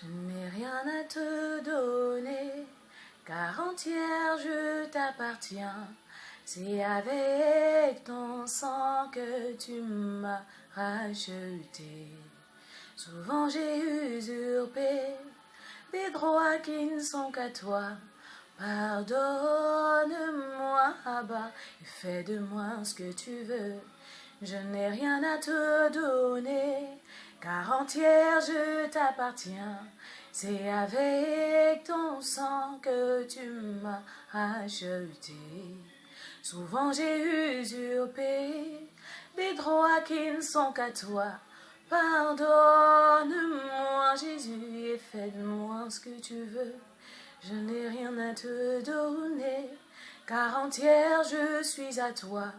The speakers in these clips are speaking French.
Je n'ai rien à te donner, car entière je t'appartiens. C'est avec ton sang que tu m'as racheté. Souvent j'ai usurpé des droits qui ne sont qu'à toi. Pardonne-moi, Abba, et fais de moi ce que tu veux. Je n'ai rien à te donner, car entière je t'appartiens. C'est avec ton sang que tu m'as racheté. Souvent j'ai usurpé des droits qui ne sont qu'à toi. Pardonne-moi, Jésus, et fais de moi ce que tu veux. Je n'ai rien à te donner, car entière je suis à toi.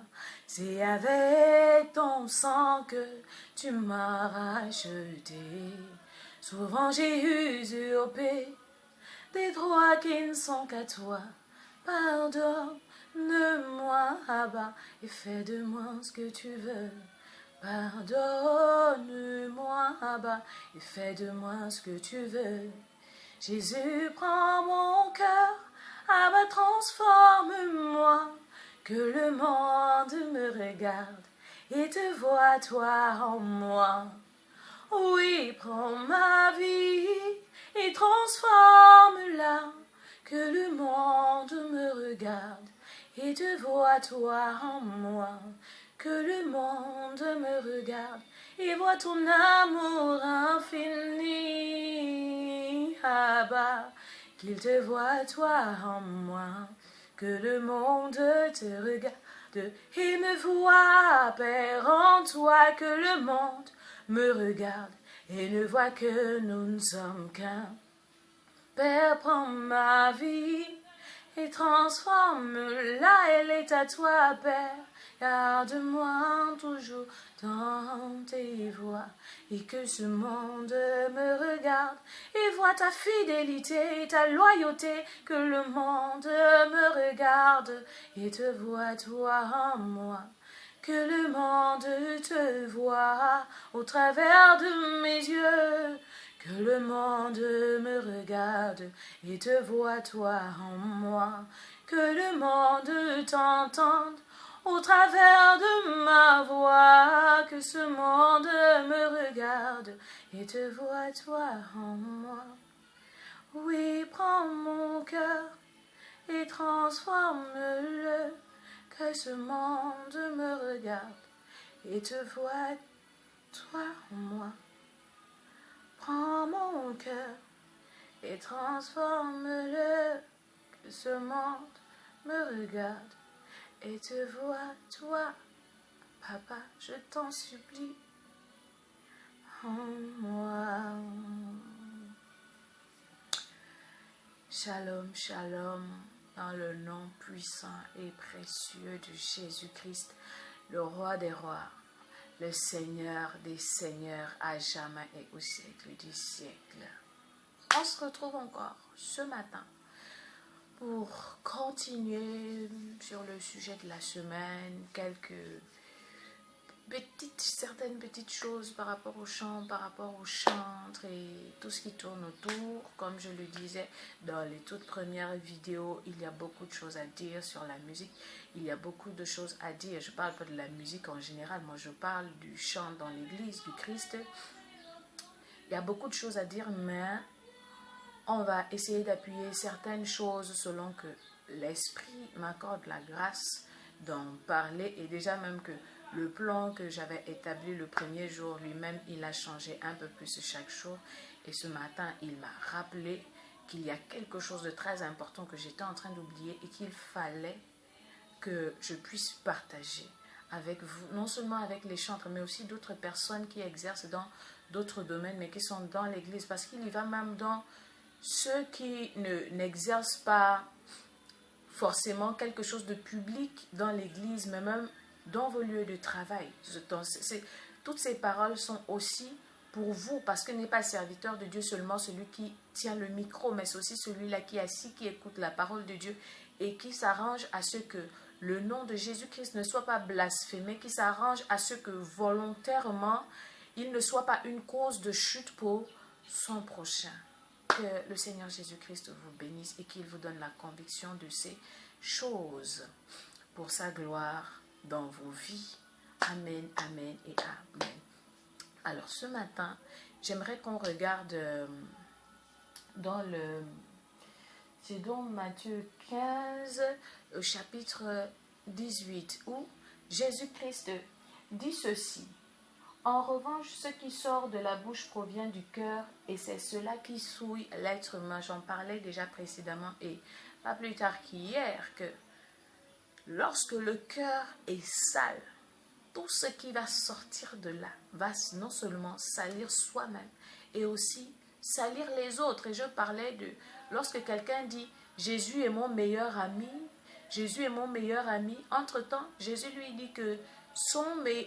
C'est avec ton sang que tu m'as racheté. Souvent j'ai usurpé des droits qui ne sont qu'à toi. Pardonne-moi, Abba, et fais de moi ce que tu veux. Pardonne-moi, Abba, et fais de moi ce que tu veux. Jésus, prends mon cœur, Abba, transforme-moi, que le monde me regarde et te voit toi en moi. Oui, prends ma vie et transforme-la, que le monde me regarde et te voit toi en moi. Que le monde me regarde et voit ton amour infini. Abba, qu'il te voit toi en moi. Que le monde te regarde et me voit, Père, en toi. Que le monde me regarde et ne voit que nous ne sommes qu'un. Père, prends ma vie et transforme-la, elle est à toi, Père. Garde-moi toujours dans tes voies, et que ce monde me regarde et voit ta fidélité et ta loyauté. Que le monde me regarde et te voit toi en moi. Que le monde te voit au travers de mes yeux. Que le monde me regarde et te voit toi en moi. Que le monde t'entende au travers de ma voix. Que ce monde me regarde et te voit toi en moi. Oui, prends mon cœur et transforme-le. Que ce monde me regarde et te voit toi en moi. Prends mon cœur et transforme-le. Que ce monde me regarde et te voit toi, Papa, je t'en supplie, en moi. Shalom, shalom, dans le nom puissant et précieux de Jésus-Christ, le roi des rois, le Seigneur des seigneurs, à jamais et au siècle des siècles. On se retrouve encore ce matin pour continuer sur le sujet de la semaine, certaines petites choses par rapport au chant, par rapport au chantre et tout ce qui tourne autour. Comme je le disais dans les toutes premières vidéos, il y a beaucoup de choses à dire sur la musique. Il y a beaucoup de choses à dire. Je ne parle pas de la musique en général, moi je parle du chant dans l'église du Christ. Il y a beaucoup de choses à dire, mais on va essayer d'appuyer certaines choses selon que l'Esprit m'accorde la grâce d'en parler. Et déjà même que le plan que j'avais établi le premier jour, lui-même, il a changé un peu plus chaque jour. Et ce matin, il m'a rappelé qu'il y a quelque chose de très important que j'étais en train d'oublier et qu'il fallait que je puisse partager avec vous, non seulement avec les chantres, mais aussi d'autres personnes qui exercent dans d'autres domaines, mais qui sont dans l'église. Parce qu'il y va même dans ceux qui n'exercent pas forcément quelque chose de public dans l'église, mais même dans vos lieux de travail. Toutes ces paroles sont aussi pour vous, parce que n'est pas serviteur de Dieu seulement celui qui tient le micro, mais c'est aussi celui-là qui est assis, qui écoute la parole de Dieu et qui s'arrange à ce que le nom de Jésus-Christ ne soit pas blasphémé, qui s'arrange à ce que volontairement, il ne soit pas une cause de chute pour son prochain. Que le Seigneur Jésus-Christ vous bénisse et qu'il vous donne la conviction de ces choses pour sa gloire dans vos vies. Amen, amen et amen. Alors ce matin, j'aimerais qu'on regarde c'est dans Matthieu 15, au chapitre 18, où Jésus-Christ dit ceci. En revanche, ce qui sort de la bouche provient du cœur et c'est cela qui souille l'être humain. J'en parlais déjà précédemment et pas plus tard qu'hier que lorsque le cœur est sale, tout ce qui va sortir de là va non seulement salir soi-même et aussi salir les autres. Et je parlais de lorsque quelqu'un dit Jésus est mon meilleur ami, Jésus est mon meilleur ami. Entre-temps, Jésus lui dit que celui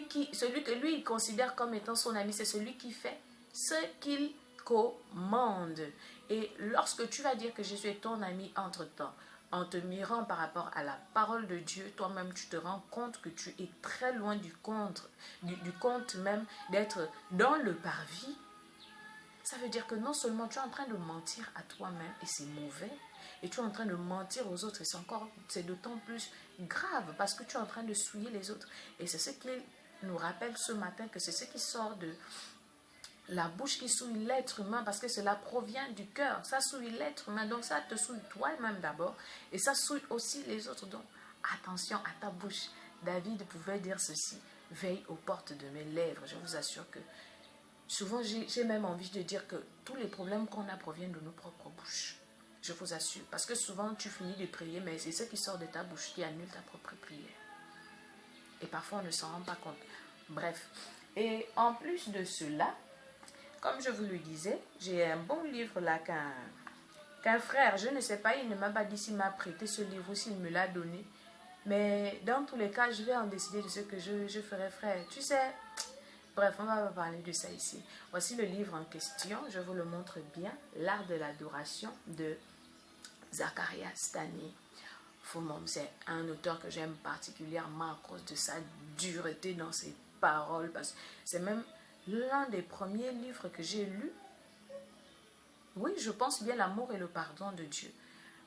que lui il considère comme étant son ami, c'est celui qui fait ce qu'il commande. Et lorsque tu vas dire que Jésus est ton ami entre-temps, en te mirant par rapport à la parole de Dieu, toi-même tu te rends compte que tu es très loin du compte même d'être dans le parvis. Ça veut dire que non seulement tu es en train de mentir à toi-même et c'est mauvais, et tu es en train de mentir aux autres et c'est d'autant plus grave parce que tu es en train de souiller les autres. Et c'est ce qu'il nous rappelle ce matin, que c'est ce qui sort de la bouche qui souille l'être humain, parce que cela provient du cœur. Ça souille l'être humain, donc ça te souille toi-même d'abord et ça souille aussi les autres. Donc attention à ta bouche. David pouvait dire ceci: veille aux portes de mes lèvres. Je vous assure que souvent j'ai même envie de dire que tous les problèmes qu'on a proviennent de nos propres bouches. Je vous assure, parce que souvent tu finis de prier, mais c'est ce qui sort de ta bouche qui annule ta propre prière. Et parfois on ne s'en rend pas compte. Bref, et en plus de cela, comme je vous le disais, j'ai un bon livre là qu'un frère, je ne sais pas, il ne m'a pas dit s'il m'a prêté ce livre ou s'il me l'a donné. Mais dans tous les cas, je vais en décider de ce que je ferai, frère. Tu sais, bref, on va pas parler de ça ici. Voici le livre en question, je vous le montre bien. L'art de l'adoration de Zacharias Stani. C'est un auteur que j'aime particulièrement à cause de sa dureté dans ses paroles. Parce que c'est même l'un des premiers livres que j'ai lus. Oui, je pense bien l'amour et le pardon de Dieu.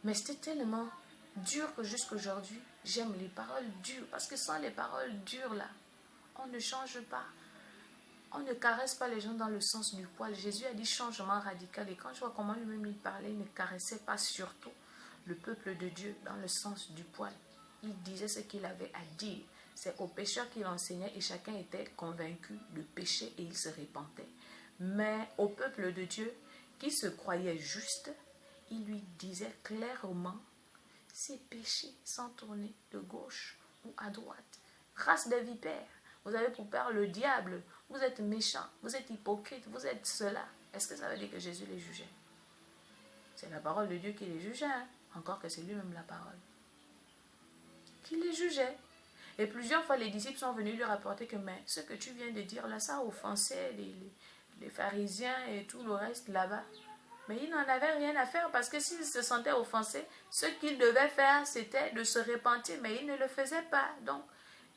Mais c'était tellement dur que jusqu'aujourd'hui, j'aime les paroles dures. Parce que sans les paroles dures là, on ne change pas. On ne caresse pas les gens dans le sens du poil. Jésus a dit changement radical. Et quand je vois comment lui-même il parlait, il ne caressait pas surtout le peuple de Dieu dans le sens du poil. Il disait ce qu'il avait à dire. C'est aux pécheurs qu'il enseignait et chacun était convaincu de péché et il se repentait. Mais au peuple de Dieu qui se croyait juste, il lui disait clairement ses péchés sans tourner de gauche ou à droite. Race des vipères, vous avez pour père le diable, vous êtes méchants, vous êtes hypocrites, vous êtes cela. Est-ce que ça veut dire que Jésus les jugeait? C'est la parole de Dieu qui les jugeait, hein? Encore que c'est lui-même la parole. Qui les jugeait. Et plusieurs fois, les disciples sont venus lui rapporter que mais ce que tu viens de dire là, ça offensait les pharisiens et tout le reste là-bas. Mais ils n'en avaient rien à faire parce que s'ils se sentaient offensés, ce qu'ils devaient faire, c'était de se repentir, mais ils ne le faisaient pas. Donc,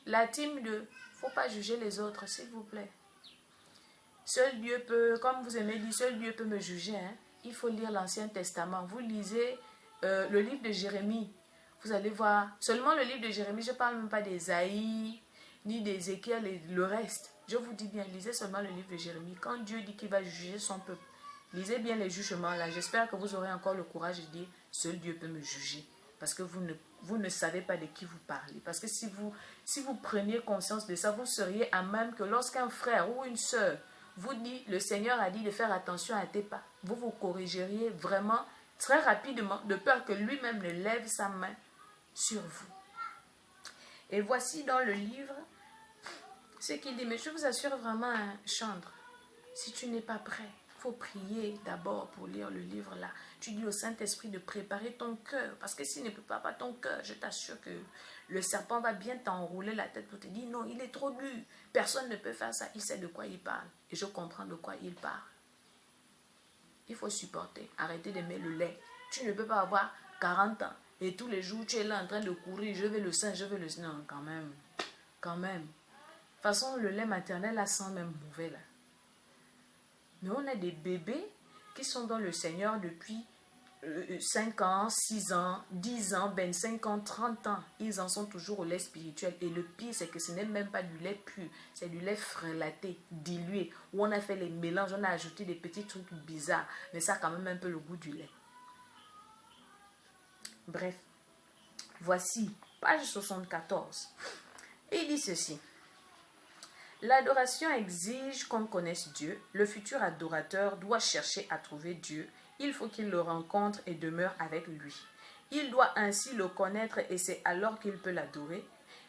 la team de « il ne faut pas juger les autres, s'il vous plaît. Seul Dieu peut, comme vous aimez dire, seul Dieu peut me juger. Hein. Il faut lire l'Ancien Testament. Vous lisez le livre de Jérémie. Vous allez voir, seulement le livre de Jérémie, je ne parle même pas d'Ésaïe, ni d'Ézéchiel et le reste. Je vous dis bien, lisez seulement le livre de Jérémie. Quand Dieu dit qu'il va juger son peuple, lisez bien les jugements là. J'espère que vous aurez encore le courage de dire, seul Dieu peut me juger. Parce que vous ne savez pas de qui vous parlez. Parce que si vous preniez conscience de ça, vous seriez à même que lorsqu'un frère ou une sœur vous dit, le Seigneur a dit de faire attention à tes pas, vous vous corrigeriez vraiment très rapidement, de peur que lui-même ne lève sa main sur vous. Et voici dans le livre ce qu'il dit. Mais je vous assure vraiment, Chandre, si tu n'es pas prêt, il faut prier d'abord pour lire le livre là. Tu dis au Saint-Esprit de préparer ton cœur. Parce que s'il ne prépare pas ton cœur, je t'assure que le serpent va bien t'enrouler la tête pour te dire non, il est trop dur. Personne ne peut faire ça. Il sait de quoi il parle. Et je comprends de quoi il parle. Il faut supporter. Arrêter d'aimer le lait. Tu ne peux pas avoir 40 ans. Et tous les jours, tu es là en train de courir. Je veux le sein, je veux le sein. Non, quand même. Quand même. De toute façon, le lait maternel, là, sent même mauvais, là. Mais on a des bébés qui sont dans le Seigneur depuis 5 ans, 6 ans, 10 ans, 25 ans, 30 ans. Ils en sont toujours au lait spirituel. Et le pire, c'est que ce n'est même pas du lait pur. C'est du lait frelaté, dilué, où on a fait les mélanges, on a ajouté des petits trucs bizarres. Mais ça a quand même un peu le goût du lait. Bref, voici, page 74. Et il dit ceci. L'adoration exige qu'on connaisse Dieu. Le futur adorateur doit chercher à trouver Dieu. Il faut qu'il le rencontre et demeure avec lui. Il doit ainsi le connaître et c'est alors qu'il peut l'adorer.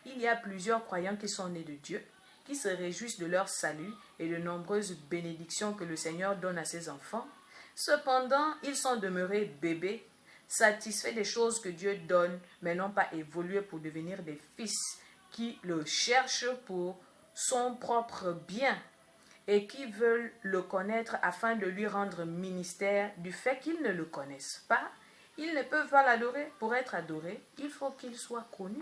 Il y a plusieurs croyants qui sont nés de Dieu, qui se réjouissent de leur salut et de nombreuses bénédictions que le Seigneur donne à ses enfants. Cependant, ils sont demeurés bébés, satisfaits des choses que Dieu donne, mais n'ont pas évolué pour devenir des fils qui le cherchent pour son propre bien et qui veulent le connaître afin de lui rendre ministère. Du fait qu'ils ne le connaissent pas, ils ne peuvent pas l'adorer. Pour être adoré, il faut qu'il soit connu.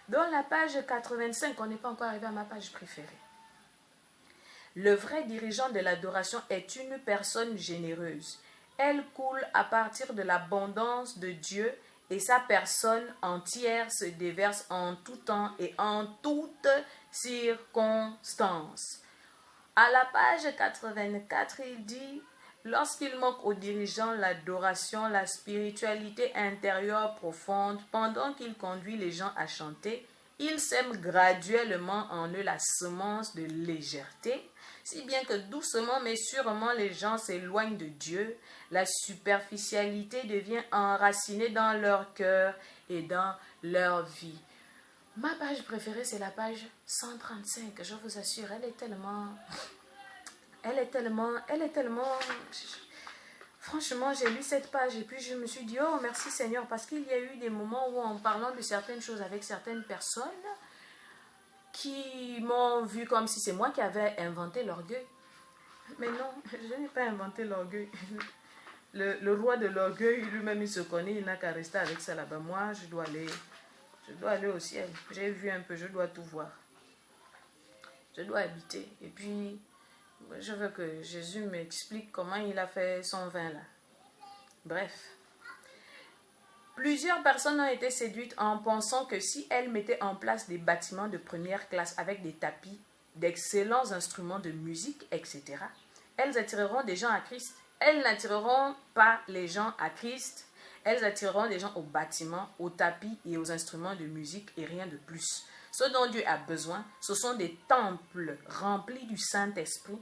Dans la page 85, on n'est pas encore arrivé à ma page préférée. Le vrai dirigeant de l'adoration est une personne généreuse. Elle coule à partir de l'abondance de Dieu et sa personne entière se déverse en tout temps et en toutes circonstances. À la page 84, il dit « Lorsqu'il manque aux dirigeants l'adoration, la spiritualité intérieure profonde, pendant qu'il conduit les gens à chanter, il sème graduellement en eux la semence de légèreté, si bien que doucement mais sûrement les gens s'éloignent de Dieu. La superficialité devient enracinée dans leur cœur et dans leur vie. » Ma page préférée, c'est la page 135. Je vous assure, elle est tellement... Franchement, j'ai lu cette page et puis je me suis dit, oh merci Seigneur, parce qu'il y a eu des moments où en parlant de certaines choses avec certaines personnes qui m'ont vu comme si c'est moi qui avais inventé l'orgueil. Mais non, je n'ai pas inventé l'orgueil. Le roi de l'orgueil, lui-même, il se connaît, il n'a qu'à rester avec ça là-bas. Moi, je dois aller au ciel. J'ai vu un peu, je dois tout voir. Je dois habiter. Et puis, je veux que Jésus m'explique comment il a fait son vin là. Bref. Plusieurs personnes ont été séduites en pensant que si elles mettaient en place des bâtiments de première classe avec des tapis, d'excellents instruments de musique, etc., elles attireront des gens à Christ. Elles n'attireront pas les gens à Christ. Elles attireront des gens aux bâtiments, aux tapis et aux instruments de musique et rien de plus. Ce dont Dieu a besoin, ce sont des temples remplis du Saint-Esprit.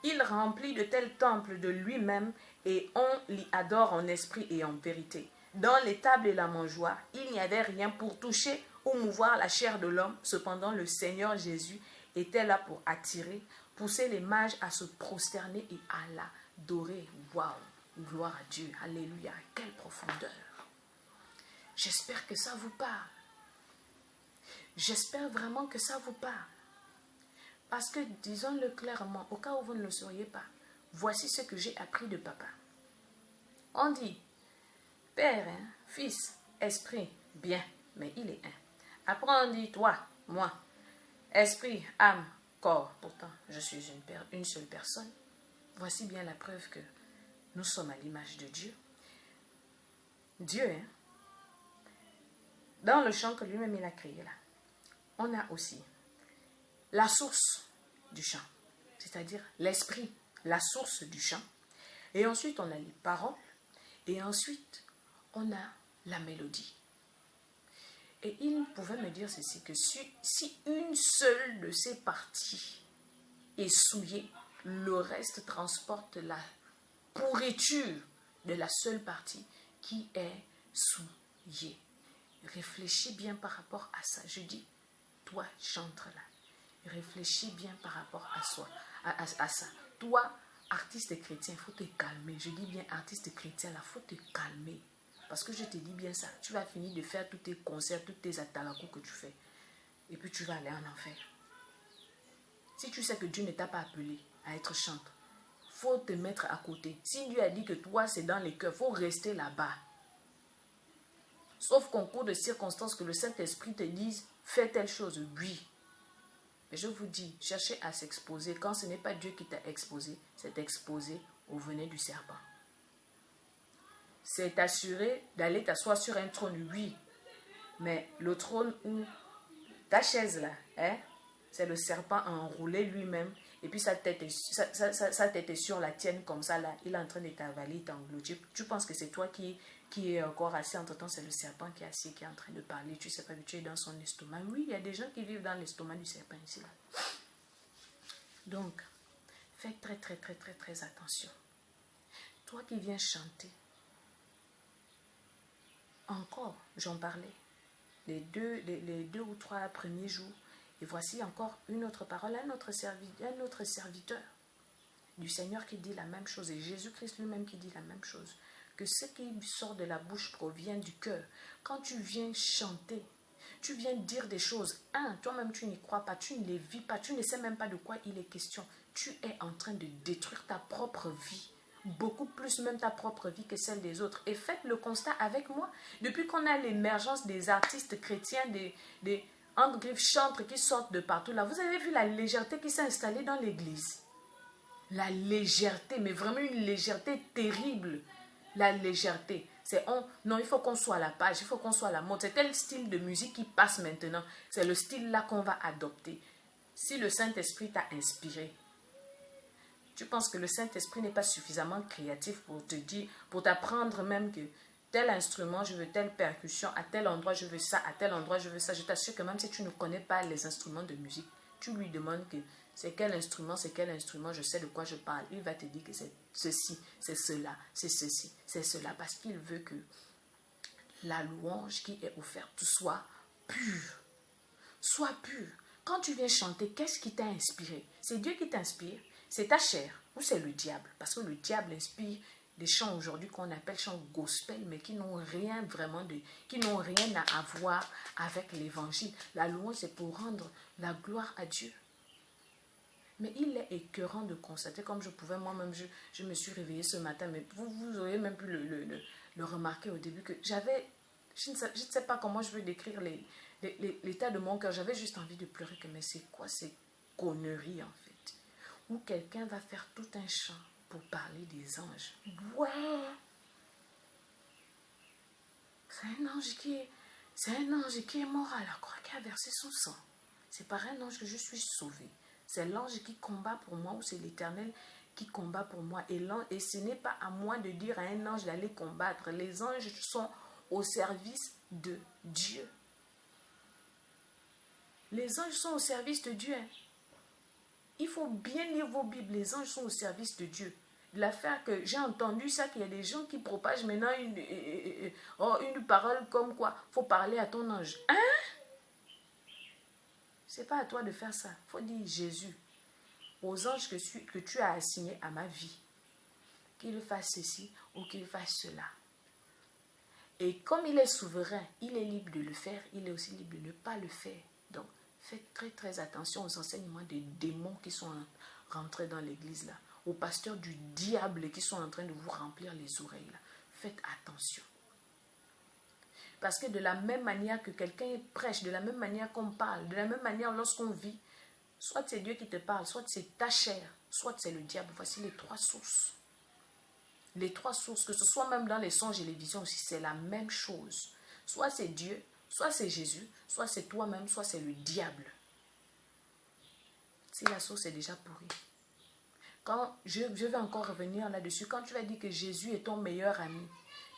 Il remplit de tels temples de lui-même et on l'y adore en esprit et en vérité. Dans les tables et la mangeoire, il n'y avait rien pour toucher ou mouvoir la chair de l'homme. Cependant, le Seigneur Jésus était là pour attirer, pousser les mages à se prosterner et à l'adorer. Waouh! Gloire à Dieu. Alléluia. Quelle profondeur. J'espère que ça vous parle. J'espère vraiment que ça vous parle. Parce que, disons-le clairement, au cas où vous ne le sauriez pas, voici ce que j'ai appris de papa. On dit, Père, hein, Fils, Esprit, bien, mais il est un. Après on dit, toi, moi, Esprit, âme, corps. Pourtant, je suis une seule personne. Voici bien la preuve que nous sommes à l'image de Dieu. Dieu, hein, dans le champ que lui-même il a créé là, on a aussi la source du chant, c'est-à-dire l'esprit, la source du chant. Et ensuite, on a les paroles. Et ensuite, on a la mélodie. Et il pouvait me dire ceci, que si une seule de ces parties est souillée, le reste transporte la pourriture de la seule partie qui est souillée. Réfléchis bien par rapport à ça. Je dis, toi, chante là. Réfléchis bien par rapport à ça. Toi, artiste chrétien, il faut te calmer. Je dis bien artiste chrétien, là, il faut te calmer. Parce que je te dis bien ça. Tu vas finir de faire tous tes concerts, tous tes atalakou que tu fais. Et puis tu vas aller en enfer. Si tu sais que Dieu ne t'a pas appelé à être chanteur, il faut te mettre à côté. Si Dieu a dit que toi, c'est dans les cœurs, il faut rester là-bas. Sauf qu'en cours de circonstances, que le Saint-Esprit te dise, fais telle chose, oui. Mais je vous dis, cherchez à s'exposer. Quand ce n'est pas Dieu qui t'a exposé, c'est exposé au venin du serpent. C'est t'assurer d'aller t'asseoir sur un trône, oui. Mais le trône où ta chaise là, hein, c'est le serpent enroulé lui-même. Et puis sa tête est sur la tienne comme ça là. Il est en train de t'avaler, t'engloutir. Tu penses que c'est toi qui est encore assis. Entre-temps, c'est le serpent qui est assis, qui est en train de parler. Tu sais pas que tu es dans son estomac. Oui, il y a des gens qui vivent dans l'estomac du serpent ici là. Donc, faites très très très très très attention. Toi qui viens chanter, encore, j'en parlais, les deux ou trois premiers jours, et voici encore une autre parole, un autre serviteur du Seigneur qui dit la même chose, et Jésus-Christ lui-même qui dit la même chose, que ce qui sort de la bouche provient du cœur. Quand tu viens chanter, tu viens dire des choses, toi-même tu n'y crois pas, tu ne les vis pas, tu ne sais même pas de quoi il est question. Tu es en train de détruire ta propre vie, beaucoup plus même ta propre vie que celle des autres. Et faites le constat avec moi. Depuis qu'on a l'émergence des artistes chrétiens, des chantres qui sortent de partout là, vous avez vu la légèreté qui s'est installée dans l'église. La légèreté, mais vraiment une légèreté terrible. La légèreté. Non, il faut qu'on soit à la page, il faut qu'on soit à la mode. C'est tel style de musique qui passe maintenant. C'est le style là qu'on va adopter. Si le Saint-Esprit t'a inspiré, tu penses que le Saint-Esprit n'est pas suffisamment créatif pour te dire, pour t'apprendre même que tel instrument, je veux telle percussion, à tel endroit je veux ça, à tel endroit je veux ça. Je t'assure que même si tu ne connais pas les instruments de musique, tu lui demandes que c'est quel instrument, je sais de quoi je parle. Il va te dire que c'est ceci, c'est cela, c'est ceci, c'est cela, parce qu'il veut que la louange qui est offerte soit pure. Sois pur. Quand tu viens chanter, qu'est-ce qui t'a inspiré? C'est Dieu qui t'inspire? C'est ta chair ou c'est le diable? Parce que le diable inspire des chants aujourd'hui qu'on appelle chants gospel, mais qui n'ont rien vraiment qui n'ont rien à voir avec l'évangile. La louange, c'est pour rendre la gloire à Dieu. Mais il est écœurant de constater, comme je pouvais moi-même, je me suis réveillée ce matin, mais vous auriez même pu le remarquer au début, que j'avais, je ne sais pas comment je veux décrire l'état de mon cœur, j'avais juste envie de pleurer, mais c'est quoi ces conneries en fait, où quelqu'un va faire tout un chant pour parler des anges. Ouais, c'est un ange qui est mort à la croix, qui a versé son sang. C'est par un ange que je suis sauvée. C'est l'ange qui combat pour moi, ou c'est l'Éternel qui combat pour moi. Et ce n'est pas à moi de dire à un ange d'aller combattre. Les anges sont au service de Dieu. Les anges sont au service de Dieu. Il faut bien lire vos Bibles. Les anges sont au service de Dieu. L'affaire que j'ai entendu ça, qu'il y a des gens qui propagent maintenant une parole comme quoi il faut parler à ton ange. Hein? C'est pas à toi de faire ça. Il faut dire Jésus, aux anges que tu as assignés à ma vie, qu'il fasse ceci ou qu'il fasse cela. Et comme il est souverain, il est libre de le faire, il est aussi libre de ne pas le faire. Donc, faites très très attention aux enseignements des démons qui sont rentrés dans l'église là, aux pasteurs du diable qui sont en train de vous remplir les oreilles là. Faites attention. Parce que de la même manière que quelqu'un prêche, de la même manière qu'on parle, de la même manière lorsqu'on vit, soit c'est Dieu qui te parle, soit c'est ta chair, soit c'est le diable. Voici les trois sources. Les trois sources, que ce soit même dans les songes et les visions aussi, c'est la même chose. Soit c'est Dieu, soit c'est Jésus, soit c'est toi-même, soit c'est le diable. Si la source est déjà pourrie. Quand je vais encore revenir là-dessus, quand tu vas dire que Jésus est ton meilleur ami,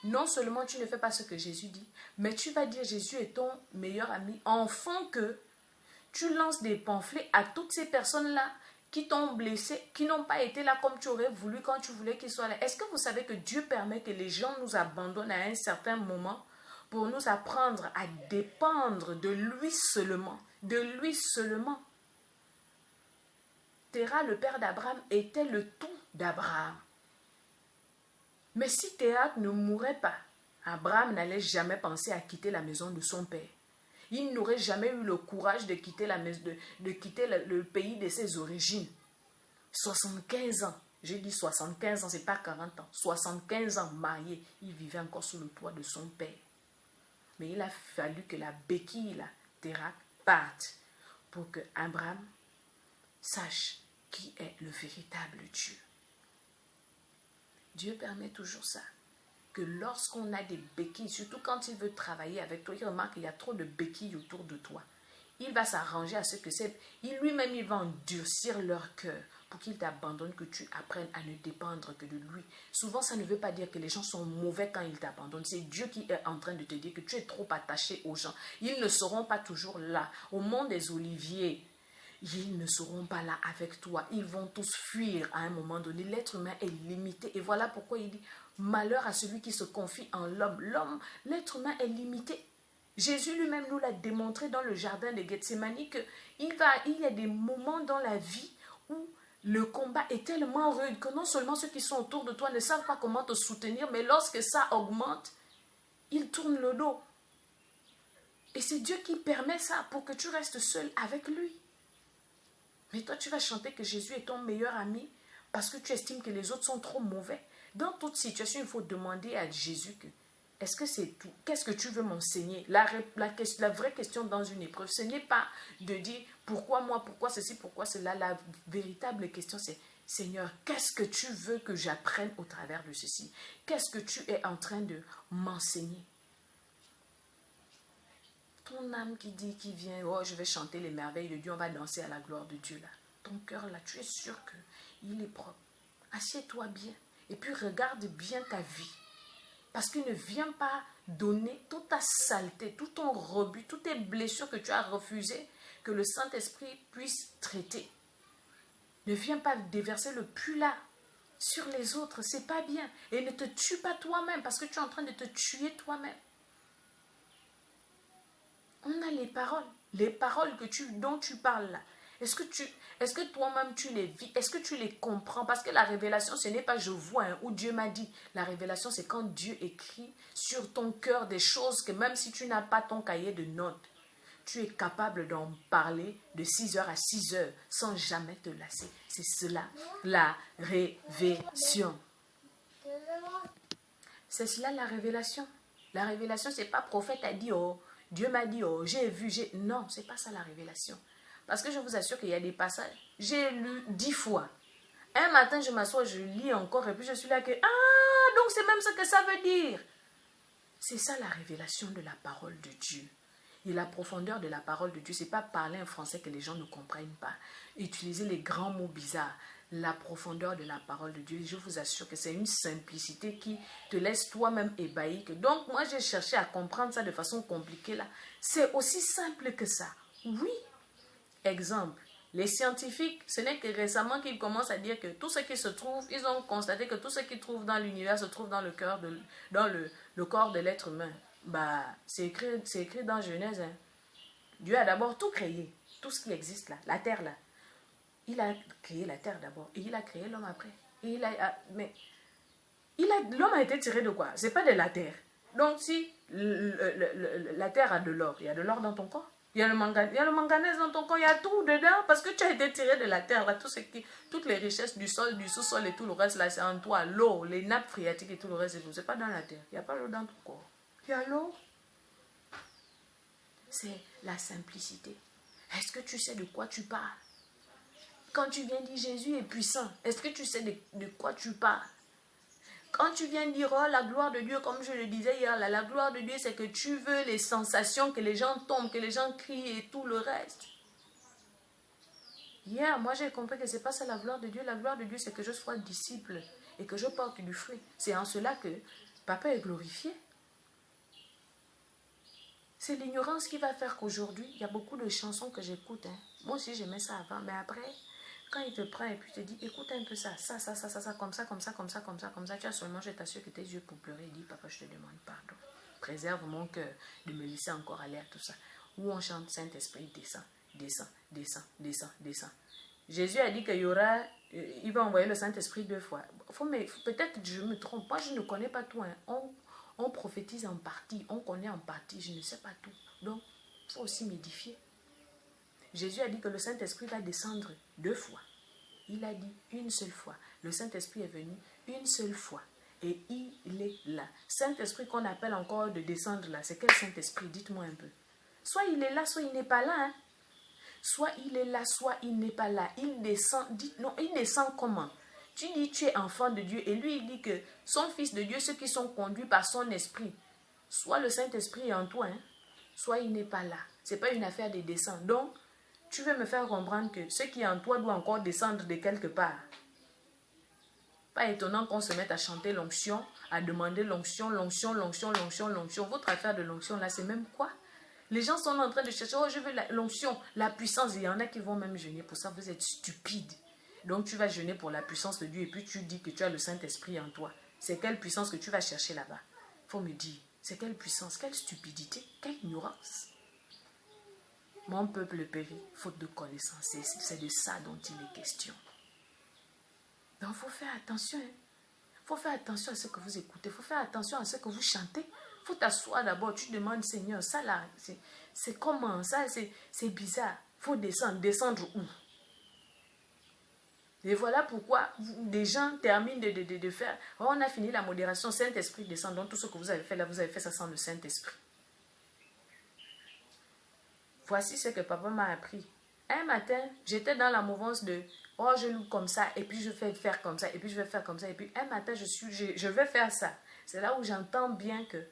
non seulement tu ne fais pas ce que Jésus dit, mais tu vas dire Jésus est ton meilleur ami, enfant que tu lances des pamphlets à toutes ces personnes-là qui t'ont blessé, qui n'ont pas été là comme tu aurais voulu quand tu voulais qu'ils soient là. Est-ce que vous savez que Dieu permet que les gens nous abandonnent à un certain moment pour nous apprendre à dépendre de lui seulement, de lui seulement? Téra, le père d'Abraham, était le tout d'Abraham. Mais si Téra ne mourait pas, Abraham n'allait jamais penser à quitter la maison de son père. Il n'aurait jamais eu le courage de quitter, le pays de ses origines. 75 ans, j'ai dit 75 ans, ce n'est pas 40 ans. 75 ans marié, il vivait encore sous le poids de son père. Mais il a fallu que la béquille, Téra, parte pour que Abraham sache qui est le véritable Dieu. Dieu permet toujours ça. Que lorsqu'on a des béquilles, surtout quand il veut travailler avec toi, il remarque qu'il y a trop de béquilles autour de toi. Il va s'arranger à ce que c'est. Lui-même, il va endurcir leur cœur pour qu'il t'abandonne, que tu apprennes à ne dépendre que de lui. Souvent, ça ne veut pas dire que les gens sont mauvais quand ils t'abandonnent. C'est Dieu qui est en train de te dire que tu es trop attaché aux gens. Ils ne seront pas toujours là. Au mont des Oliviers, ils ne seront pas là avec toi. Ils vont tous fuir à un moment donné. L'être humain est limité. Et voilà pourquoi il dit, malheur à celui qui se confie en l'homme. L'être humain est limité. Jésus lui-même nous l'a démontré dans le jardin de Gethsémani qu'il y a des moments dans la vie où le combat est tellement rude que non seulement ceux qui sont autour de toi ne savent pas comment te soutenir, mais lorsque ça augmente, ils tournent le dos. Et c'est Dieu qui permet ça pour que tu restes seul avec lui. Mais toi, tu vas chanter que Jésus est ton meilleur ami parce que tu estimes que les autres sont trop mauvais. Dans toute situation, il faut demander à Jésus que est-ce que c'est tout? Qu'est-ce que tu veux m'enseigner? La vraie question dans une épreuve, ce n'est pas de dire pourquoi moi, pourquoi ceci, pourquoi cela. La véritable question, c'est Seigneur, qu'est-ce que tu veux que j'apprenne au travers de ceci? Qu'est-ce que tu es en train de m'enseigner? Ton âme qui vient, oh, je vais chanter les merveilles de Dieu, on va danser à la gloire de Dieu là. Ton cœur là, tu es sûr qu'il est propre. Assieds-toi bien et puis regarde bien ta vie. Parce qu'il ne vient pas donner toute ta saleté, tout ton rebut, toutes tes blessures que tu as refusées, que le Saint-Esprit puisse traiter. Ne viens pas déverser le pulla sur les autres, c'est pas bien. Et ne te tue pas toi-même parce que tu es en train de te tuer toi-même. On a les paroles dont tu parles là. Est-ce que toi-même tu les vis? Est-ce que tu les comprends? Parce que la révélation, ce n'est pas je vois ou Dieu m'a dit. La révélation, c'est quand Dieu écrit sur ton cœur des choses que même si tu n'as pas ton cahier de notes, tu es capable d'en parler de 6 heures à 6 heures sans jamais te lasser. C'est cela, la révélation. C'est cela la révélation. La révélation, c'est pas prophète a dit, oh, Dieu m'a dit, oh, j'ai vu, Non, c'est pas ça la révélation. Parce que je vous assure qu'il y a des passages, j'ai lu 10 fois. Un matin, je m'assois, je lis encore et puis je suis là que, ah, donc c'est même ce que ça veut dire. C'est ça la révélation de la parole de Dieu. Et la profondeur de la parole de Dieu, c'est pas parler un français que les gens ne comprennent pas. Utiliser les grands mots bizarres. La profondeur de la parole de Dieu, je vous assure que c'est une simplicité qui te laisse toi-même ébahi. Donc moi, j'ai cherché à comprendre ça de façon compliquée là. C'est aussi simple que ça. Oui. Exemple, les scientifiques, ce n'est que récemment qu'ils commencent à dire que tout ce qui se trouve, ils ont constaté que tout ce qu'ils trouvent dans l'univers se trouve dans le cœur dans le corps de l'être humain. Bah, c'est écrit dans Genèse. Hein. Dieu a d'abord tout créé, tout ce qui existe là, la terre là. Il a créé la terre d'abord et il a créé l'homme après. Et l'homme a été tiré de quoi? C'est pas de la terre. Donc si la terre a de l'or, il y a de l'or dans ton corps. Il y a le manganèse dans ton corps, il y a tout dedans parce que tu as été tiré de la terre. Là, toutes les richesses du sol, du sous-sol et tout le reste, là, c'est en toi. L'eau, les nappes phréatiques et tout le reste, c'est pas dans la terre. Il n'y a pas l'eau dans ton corps. Il y a l'eau. C'est la simplicité. Est-ce que tu sais de quoi tu parles? Quand tu viens dire Jésus est puissant, est-ce que tu sais de quoi tu parles? Quand tu viens dire, oh, la gloire de Dieu, comme je le disais hier, là, la gloire de Dieu, c'est que tu veux les sensations, que les gens tombent, que les gens crient et tout le reste. Hier, moi, j'ai compris que ce n'est pas ça la gloire de Dieu. La gloire de Dieu, c'est que je sois disciple et que je porte du fruit. C'est en cela que Papa est glorifié. C'est l'ignorance qui va faire qu'aujourd'hui, il y a beaucoup de chansons que j'écoute. Hein. Moi aussi, j'aimais ça avant, mais après... Quand il te prend et puis te dit, écoute un peu ça, comme ça, tu as seulement, je t'assure que tes yeux pour pleurer, il dit, papa, je te demande pardon. Préserve mon cœur de me laisser encore aller à tout ça. Où on chante, Saint-Esprit, descend. Jésus a dit qu'il il va envoyer le Saint-Esprit 2 fois. Peut-être que je me trompe, moi je ne connais pas tout. Hein. On prophétise en partie, on connaît en partie, je ne sais pas tout. Donc, il faut aussi m'édifier. Jésus a dit que le Saint-Esprit va descendre 2 fois. Il a dit une seule fois. Le Saint-Esprit est venu une seule fois. Et il est là. Saint-Esprit qu'on appelle encore de descendre là, c'est quel Saint-Esprit? Dites-moi un peu. Soit il est là, soit il n'est pas là. Hein. Soit il est là, soit il n'est pas là. Il descend, dit, non, il descend comment? Tu dis tu es enfant de Dieu et lui il dit que son fils de Dieu, ceux qui sont conduits par son esprit, soit le Saint-Esprit est en toi, hein, soit il n'est pas là. Ce n'est pas une affaire de descendre. Donc, tu veux me faire comprendre que ce qui est en toi doit encore descendre de quelque part. Pas étonnant qu'on se mette à chanter l'onction, à demander l'onction, l'onction, l'onction, l'onction, l'onction. Votre affaire de l'onction là, c'est même quoi? Les gens sont en train de chercher, oh je veux l'onction, la puissance. Il y en a qui vont même jeûner pour ça, vous êtes stupides. Donc tu vas jeûner pour la puissance de Dieu et puis tu dis que tu as le Saint-Esprit en toi. C'est quelle puissance que tu vas chercher là-bas? Il faut me dire, c'est quelle puissance, quelle stupidité, quelle ignorance. Mon peuple périt, faute de connaissance. C'est de ça dont il est question. Donc, il faut faire attention. Il faut faire attention à ce que vous écoutez. Il faut faire attention à ce que vous chantez. Il faut t'asseoir d'abord. Tu demandes, Seigneur, ça là, c'est comment? Ça, c'est bizarre. Il faut descendre. Descendre où? Et voilà pourquoi des gens terminent de faire. Oh, on a fini la modération. Saint-Esprit descend. Donc, tout ce que vous avez fait là, vous avez fait ça sans le Saint-Esprit. Voici ce que papa m'a appris. Un matin, j'étais dans la mouvance de oh, je loue comme ça, et puis je vais faire comme ça, et puis je vais faire comme ça, et puis un matin, je vais faire ça. C'est là où j'entends bien que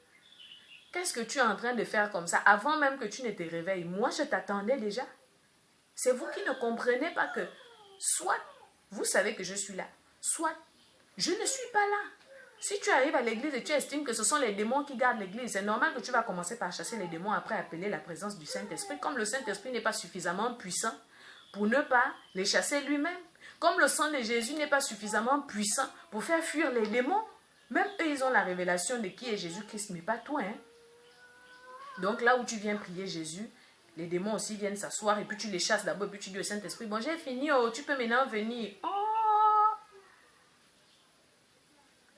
qu'est-ce que tu es en train de faire comme ça, avant même que tu ne te réveilles. Moi, je t'attendais déjà. C'est vous qui ne comprenez pas que soit vous savez que je suis là, soit je ne suis pas là. Si tu arrives à l'église et tu estimes que ce sont les démons qui gardent l'église, c'est normal que tu vas commencer par chasser les démons après appeler la présence du Saint-Esprit. Comme le Saint-Esprit n'est pas suffisamment puissant pour ne pas les chasser lui-même. Comme le sang de Jésus n'est pas suffisamment puissant pour faire fuir les démons. Même eux, ils ont la révélation de qui est Jésus-Christ, mais pas toi. Hein? Donc là où tu viens prier Jésus, les démons aussi viennent s'asseoir et puis tu les chasses d'abord et puis tu dis au Saint-Esprit, bon j'ai fini, oh, tu peux maintenant venir. Oh!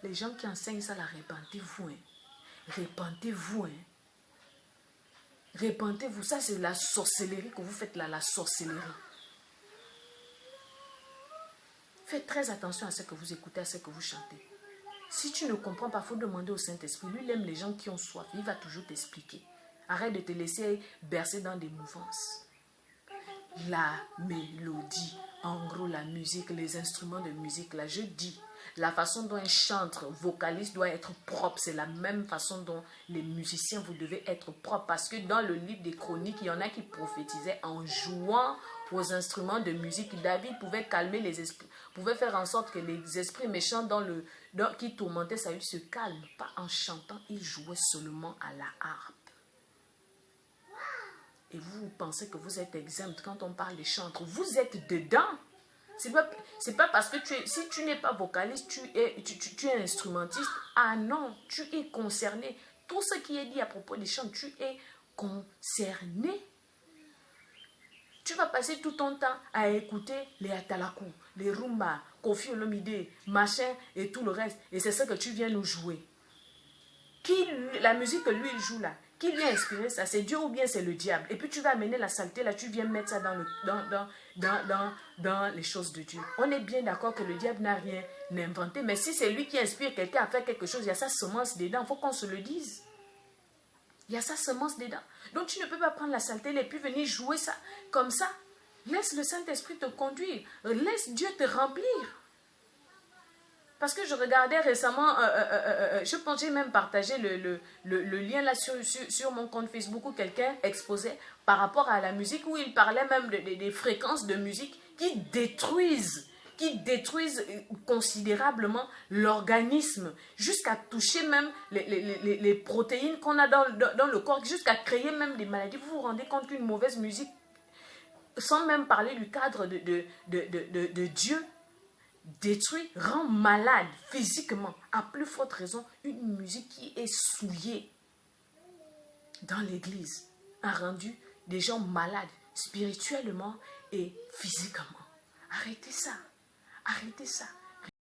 Les gens qui enseignent ça, là, répentez-vous. Hein. Répentez-vous. Hein. Répentez-vous. Ça, c'est la sorcellerie que vous faites là, la sorcellerie. Faites très attention à ce que vous écoutez, à ce que vous chantez. Si tu ne comprends pas, il faut demander au Saint-Esprit. Lui, il aime les gens qui ont soif. Il va toujours t'expliquer. Arrête de te laisser bercer dans des mouvances. La mélodie, en gros, la musique, les instruments de musique, là, je dis... La façon dont un chanteur, vocaliste doit être propre, c'est la même façon dont les musiciens, vous devez être propre. Parce que dans le livre des chroniques, il y en a qui prophétisaient en jouant aux instruments de musique. David pouvait calmer les esprits, pouvait faire en sorte que les esprits méchants qui tourmentaient sa vie se calment. Pas en chantant, il jouait seulement à la harpe. Et vous pensez que vous êtes exempt quand on parle de chantre. Vous êtes dedans. C'est pas parce que si tu n'es pas vocaliste, tu es instrumentiste. Ah non, tu es concerné. Tout ce qui est dit à propos des chants, tu es concerné. Tu vas passer tout ton temps à écouter les Atalakou, les Rumba, Kofi Olomide, machin et tout le reste. Et c'est ce que tu viens nous jouer. La musique que lui il joue là, qui lui a inspiré ça? C'est Dieu ou bien c'est le diable? Et puis tu vas amener la saleté là, tu viens mettre ça dans les choses de Dieu. On est bien d'accord que le diable n'a rien inventé, mais si c'est lui qui inspire quelqu'un à faire quelque chose, il y a sa semence dedans, il faut qu'on se le dise. Il y a sa semence dedans. Donc tu ne peux pas prendre la saleté et puis venir jouer ça comme ça. Laisse le Saint-Esprit te conduire. Laisse Dieu te remplir. Parce que je regardais récemment, je pense que j'ai même partagé le lien là sur mon compte Facebook où quelqu'un exposait par rapport à la musique, où il parlait même des fréquences de musique qui détruisent considérablement l'organisme, jusqu'à toucher même les protéines qu'on a dans le corps, jusqu'à créer même des maladies. Vous vous rendez compte qu'une mauvaise musique, sans même parler du cadre de Dieu, détruit, rend malade physiquement. À plus forte raison, une musique qui est souillée dans l'église a rendu des gens malades spirituellement et physiquement. Arrêtez ça. Arrêtez ça.